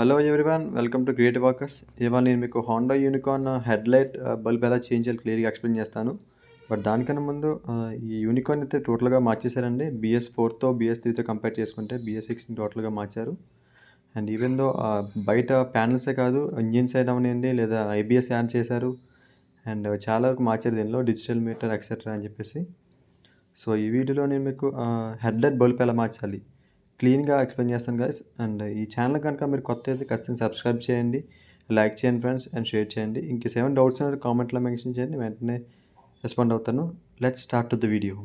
Hello everyone, welcome to cre.ativeworkers. ఇవాళ నేను మీకు హోండా యూనికార్న్ హెడ్లైట్ బల్బ్ ఎలా చేంజ్ చేయాలి క్లియర్గా ఎక్స్ప్లెయిన్ చేస్తాను. బట్ దానికన్నా ముందు ఈ యూనికార్న్ అయితే టోటల్గా మార్చేశారండి. BS4తో BS3తో కంపేర్ చేసుకుంటే BS6ని టోటల్గా మార్చారు. అండ్ ఈవెన్ దో బయట ప్యానల్సే కాదు, ఇంజిన్ సైడ్ అవనివ్వండి లేదా IBS యాడ్ చేశారు. అండ్ చాలా వరకు మార్చారు దీనిలో, డిజిటల్ మీటర్ ఎక్సెట్రా అని చెప్పేసి. సో ఈ వీడియోలో నేను మీకు హెడ్లైట్ బల్బ్ ఎలా మార్చాలి క్లీన్గా ఎక్స్ప్లెయిన్ చేస్తాను గైస్. అండ్ ఈ ఛానల్ కనుక మీరు కొత్త అయితే ఖచ్చితంగా సబ్స్క్రైబ్ చేయండి, లైక్ చేయండి ఫ్రెండ్స్, అండ్ షేర్ చేయండి. ఇంకేస్ ఏమైనా డౌట్స్ అనేది కామెంట్లో మెన్షన్ చేయండి, వెంటనే రెస్పాండ్ అవుతాను. Let's start to the video.